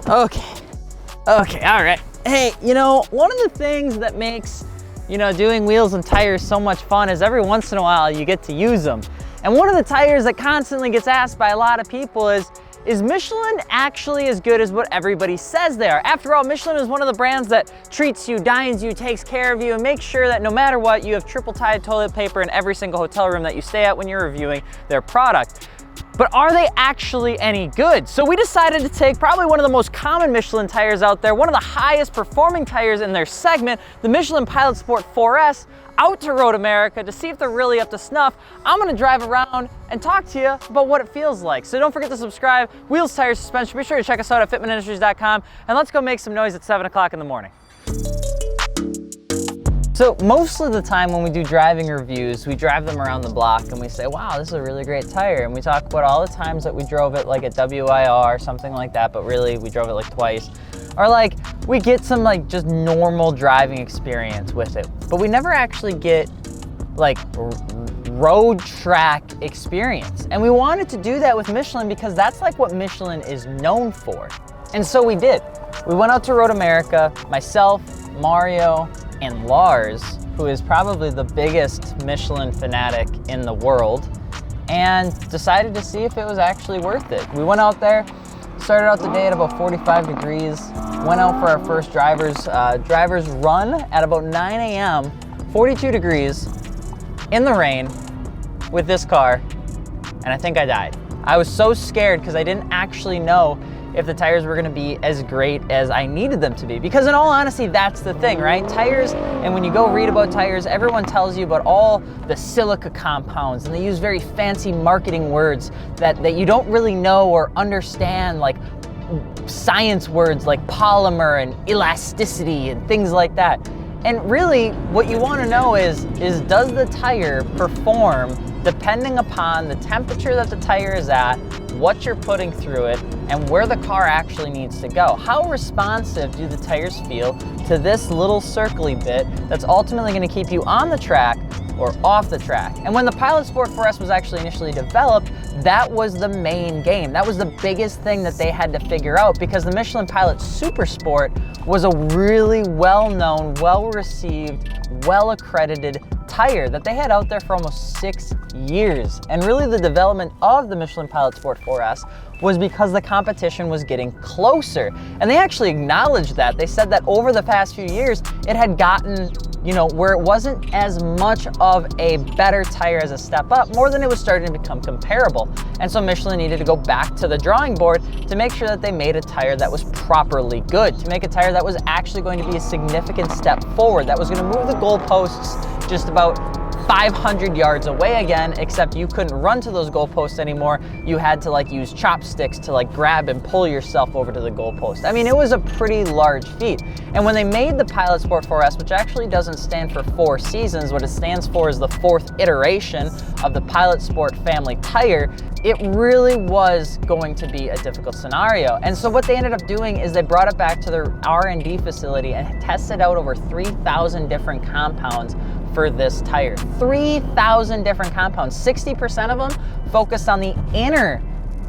Okay, all right. Hey, one of the things that makes, doing wheels and tires so much fun is every once in a while you get to use them. And one of the tires that constantly gets asked by a lot of people is Michelin actually as good as what everybody says they are? After all, Michelin is one of the brands that treats you, dines you, takes care of you, and makes sure that no matter what, you have triple-tied toilet paper in every single hotel room that you stay at when you're reviewing their product. But are they actually any good? So we decided to take probably one of the most common Michelin tires out there, one of the highest performing tires in their segment, the Michelin Pilot Sport 4S, out to Road America to see if they're really up to snuff. I'm gonna drive around and talk to you about what it feels like. So don't forget to subscribe, wheels, tires, suspension. Be sure to check us out at fitmentindustries.com, and let's go make some noise at 7 o'clock in the morning. So most of the time when we do driving reviews, we drive them around the block and we say, wow, this is a really great tire. And we talk about all the times that we drove it like at WIR or something like that, but really we drove it like twice. Or like we get some like just normal driving experience with it, but we never actually get like road track experience. And we wanted to do that with Michelin because that's like what Michelin is known for. And so we did. We went out to Road America, myself, Mario, and Lars, who is probably the biggest Michelin fanatic in the world, and decided to see if it was actually worth it. We went out there, started out the day at about 45 degrees, went out for our first driver's run at about 9 a.m., 42 degrees, in the rain, with this car, and I think I died. I was so scared because I didn't actually know if the tires were gonna be as great as I needed them to be. Because in all honesty, that's the thing, right? Tires, and when you go read about tires, everyone tells you about all the silica compounds, and they use very fancy marketing words that you don't really know or understand, like science words like polymer and elasticity and things like that. And really, what you wanna know is does the tire perform depending upon the temperature that the tire is at, what you're putting through it, and where the car actually needs to go. How responsive do the tires feel to this little circly bit that's ultimately gonna keep you on the track or off the track? And when the Pilot Sport 4S was actually initially developed, that was the main game. That was the biggest thing that they had to figure out, because the Michelin Pilot Super Sport was a really well-known, well-received, well-accredited tire that they had out there for almost 6 years. And really the development of the Michelin Pilot Sport 4S was because the competition was getting closer. And they actually acknowledged that. They said that over the past few years, it had gotten, where it wasn't as much of a better tire as a step up, more than it was starting to become comparable. And so Michelin needed to go back to the drawing board to make sure that they made a tire that was properly good, to make a tire that was actually going to be a significant step forward, that was going to move the goalposts just about 500 yards away again, except you couldn't run to those goalposts anymore. You had to use chopsticks to grab and pull yourself over to the goalpost. I mean, it was a pretty large feat. And when they made the Pilot Sport 4S, which actually doesn't stand for 4 seasons, what it stands for is the 4th iteration of the Pilot Sport family tire, it really was going to be a difficult scenario. And so what they ended up doing is they brought it back to their R&D facility and tested out over 3,000 different compounds for this tire. 3,000 different compounds, 60% of them focused on the inner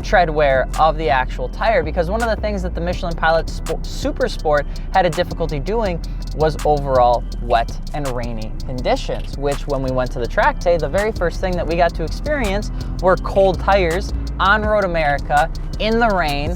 tread wear of the actual tire, because one of the things that the Michelin Pilot Super Sport had a difficulty doing was overall wet and rainy conditions, which when we went to the track day, the very first thing that we got to experience were cold tires on Road America in the rain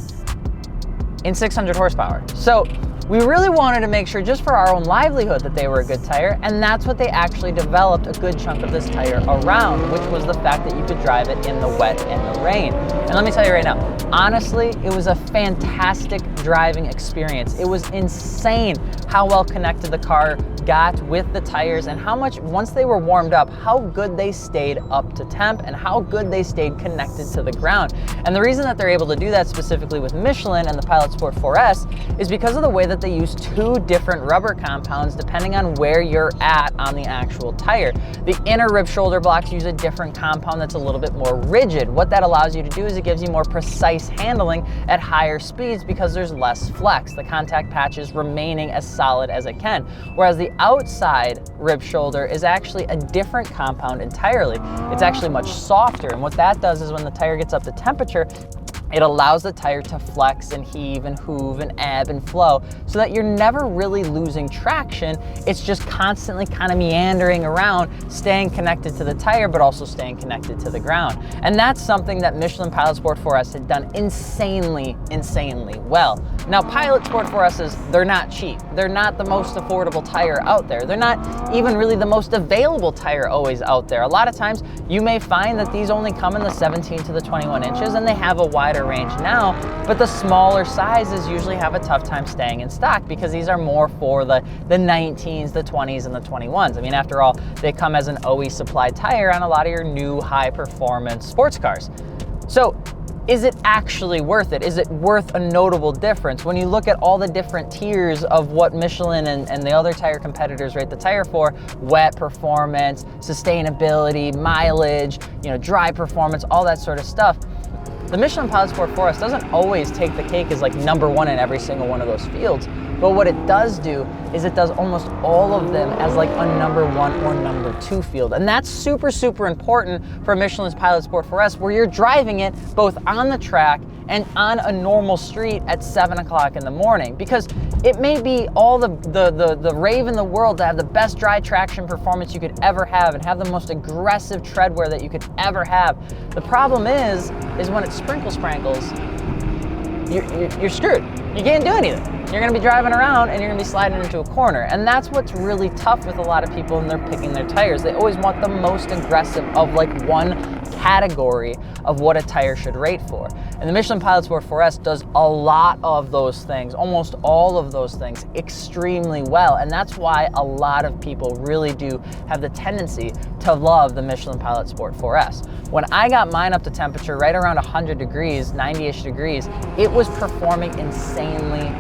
in 600 horsepower. So we really wanted to make sure, just for our own livelihood, that they were a good tire, and that's what they actually developed a good chunk of this tire around, which was the fact that you could drive it in the wet and the rain. And let me tell you right now, honestly, it was a fantastic driving experience. It was insane how well connected the car got with the tires, and how much, once they were warmed up, how good they stayed up to temp and how good they stayed connected to the ground. And the reason that they're able to do that specifically with Michelin and the Pilot Sport 4S is because of the way that they use 2 different rubber compounds depending on where you're at on the actual tire. The inner rib shoulder blocks use a different compound that's a little bit more rigid. What that allows you to do is it gives you more precise handling at higher speeds because there's less flex. The contact patch is remaining as solid as it can. Whereas the outside rib shoulder is actually a different compound entirely. It's actually much softer, and what that does is when the tire gets up to temperature, It allows the tire to flex and heave and hoove and ebb and flow so that you're never really losing traction. It's just constantly kind of meandering around, staying connected to the tire, but also staying connected to the ground. And that's something that Michelin Pilot Sport 4S had done insanely well. Now, Pilot Sport 4Ss, they're not cheap. They're not the most affordable tire out there. They're not even really the most available tire always out there. A lot of times you may find that these only come in the 17 to the 21 inches and they have a wider range now, but the smaller sizes usually have a tough time staying in stock because these are more for the 19s, the 20s, and the 21s. I mean, after all, they come as an OE supplied tire on a lot of your new high performance sports cars. So is it actually worth it? Is it worth a notable difference? When you look at all the different tiers of what Michelin and the other tire competitors rate the tire for, wet performance, sustainability, mileage, dry performance, all that sort of stuff, the Michelin Pilot Sport 4S doesn't always take the cake as like #1 in every single one of those fields. But what it does do is it does almost all of them as like a #1 or #2 field. And that's super important for Michelin's Pilot Sport 4S, where you're driving it both on the track and on a normal street at 7 o'clock in the morning. Because it may be all the rave in the world to have the best dry traction performance you could ever have and have the most aggressive tread wear that you could ever have. The problem is when it sprankles, you're screwed. You can't do anything. You're gonna be driving around and you're gonna be sliding into a corner. And that's what's really tough with a lot of people when they're picking their tires. They always want the most aggressive of like one category of what a tire should rate for. And the Michelin Pilot Sport 4S does a lot of those things, almost all of those things, extremely well. And that's why a lot of people really do have the tendency to love the Michelin Pilot Sport 4S. When I got mine up to temperature right around 100 degrees, 90-ish degrees, it was performing insanely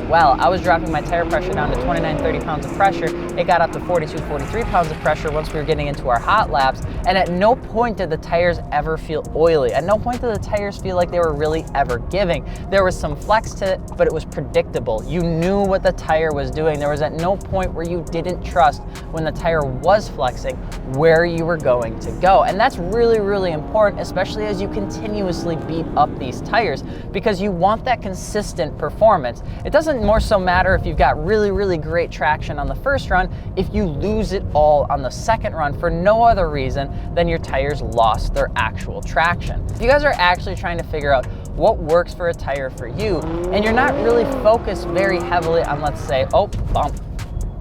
well. I was dropping my tire pressure down to 29, 30 pounds of pressure. It got up to 42, 43 pounds of pressure once we were getting into our hot laps. And at no point did the tires ever feel oily. At no point did the tires feel like they were really ever giving. There was some flex to it, but it was predictable. You knew what the tire was doing. There was at no point where you didn't trust when the tire was flexing where you were going to go. And that's really important, especially as you continuously beat up these tires, because you want that consistent performance. It doesn't more so matter if you've got really great traction on the first run if you lose it all on the second run for no other reason than your tires lost their actual traction. If you guys are actually trying to figure out what works for a tire for you, and you're not really focused very heavily on, let's say, oh,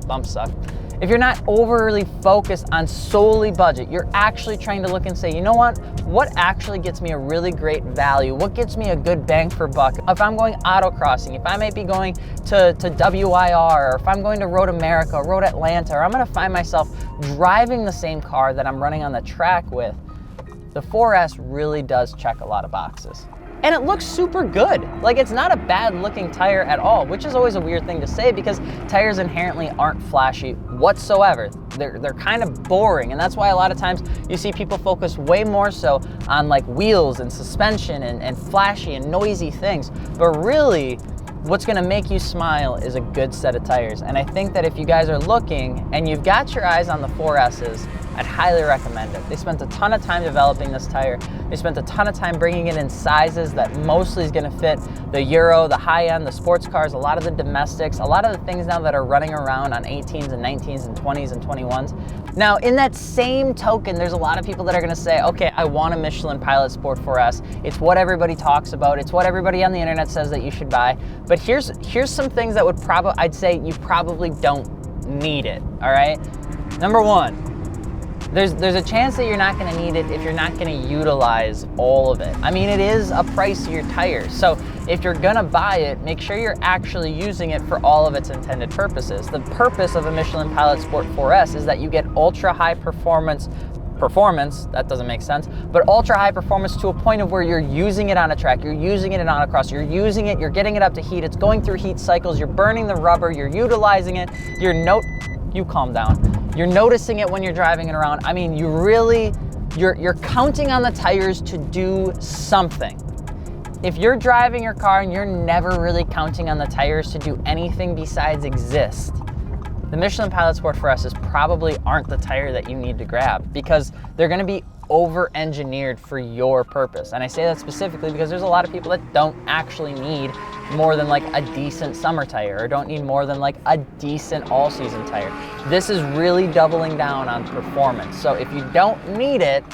bumps suck. If you're not overly focused on solely budget, you're actually trying to look and say, you know what actually gets me a really great value? What gets me a good bang for buck? If I'm going autocrossing, if I might be going to WIR, or if I'm going to Road America, Road Atlanta, or I'm gonna find myself driving the same car that I'm running on the track with, the 4S really does check a lot of boxes. And it looks super good. Like, it's not a bad looking tire at all, which is always a weird thing to say because tires inherently aren't flashy whatsoever. They're kind of boring, and that's why a lot of times you see people focus way more so on like wheels and suspension and flashy and noisy things. But really, what's gonna make you smile is a good set of tires. And I think that if you guys are looking and you've got your eyes on the 4Ss, I'd highly recommend it. They spent a ton of time developing this tire. They spent a ton of time bringing it in sizes that mostly is gonna fit the Euro, the high end, the sports cars, a lot of the domestics, a lot of the things now that are running around on 18s and 19s and 20s and 21s. Now, in that same token, there's a lot of people that are gonna say, okay, I want a Michelin Pilot Sport 4S. It's what everybody talks about. It's what everybody on the internet says that you should buy. But here's some things that would I'd say you probably don't need it, all right? Number one, there's a chance that you're not gonna need it if you're not gonna utilize all of it. I mean, it is a pricier tire. So if you're gonna buy it, make sure you're actually using it for all of its intended purposes. The purpose of a Michelin Pilot Sport 4S is that you get ultra high performance, that doesn't make sense, but ultra high performance to a point of where you're using it on a track, you're using it in autocross, you're using it, you're getting it up to heat, it's going through heat cycles, you're burning the rubber, you're utilizing it, you calm down. You're noticing it when you're driving it around. I mean, you're counting on the tires to do something. If you're driving your car and you're never really counting on the tires to do anything besides exist, the Michelin Pilot Sport 4Ss probably aren't the tire that you need to grab, because they're gonna be over-engineered for your purpose. And I say that specifically because there's a lot of people that don't actually need more than like a decent summer tire, or don't need more than like a decent all-season tire. This is really doubling down on performance. So if you don't need it,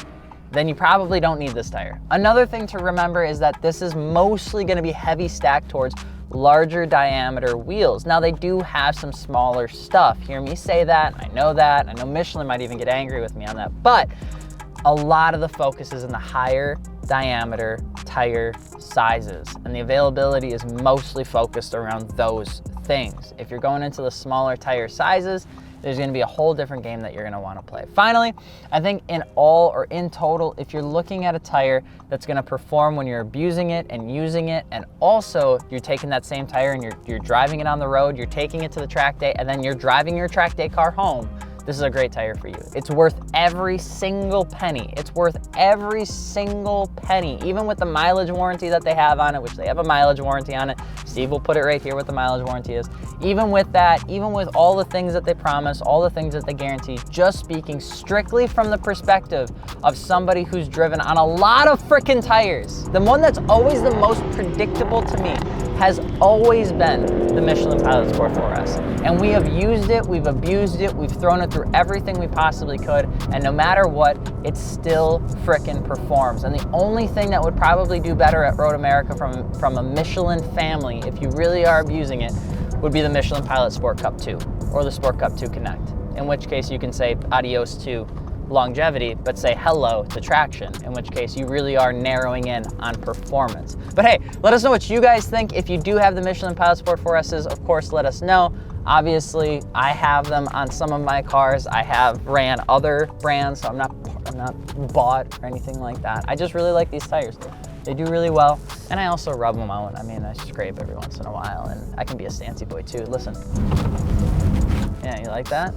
then you probably don't need this tire. Another thing to remember is that this is mostly gonna be heavy stacked towards larger diameter wheels. Now they do have some smaller stuff. Hear me say that, I know that. I know Michelin might even get angry with me on that, but a lot of the focus is in the higher diameter tire sizes, and the availability is mostly focused around those things. If you're going into the smaller tire sizes, there's gonna be a whole different game that you're gonna wanna play. Finally, I think in total, if you're looking at a tire that's gonna perform when you're abusing it and using it, and also you're taking that same tire and you're driving it on the road, you're taking it to the track day, and then you're driving your track day car home, this is a great tire for you. It's worth every single penny. It's worth every single penny, even with the mileage warranty that they have on it, which they have a mileage warranty on it. Steve will put it right here what the mileage warranty is. Even with that, even with all the things that they promise, all the things that they guarantee, just speaking strictly from the perspective of somebody who's driven on a lot of frickin' tires, the one that's always the most predictable to me has always been the Michelin Pilot Sport 4S. And we have used it, we've abused it, we've thrown it through everything we possibly could, and no matter what, it still frickin' performs. And the only thing that would probably do better at Road America from a Michelin family, if you really are abusing it, would be the Michelin Pilot Sport Cup 2 or the Sport Cup 2 Connect. In which case you can say adios to longevity, but say hello to traction, in which case you really are narrowing in on performance. But hey, let us know what you guys think. If you do have the Michelin Pilot Sport 4Ss, of course, let us know. Obviously, I have them on some of my cars. I have ran other brands, so I'm not bought or anything like that. I just really like these tires. They do really well, and I also rub them out. I mean, I scrape every once in a while, and I can be a stancy boy too. Listen. Yeah, you like that?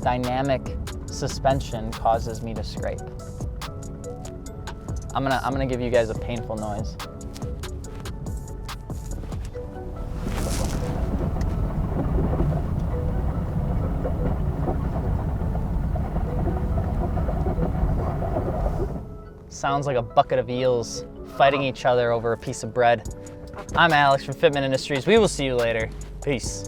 Dynamic suspension causes me to scrape. I'm gonna give you guys a painful noise. Sounds like a bucket of eels fighting each other over a piece of bread. I'm Alex from Fitment Industries. We will see you later. Peace.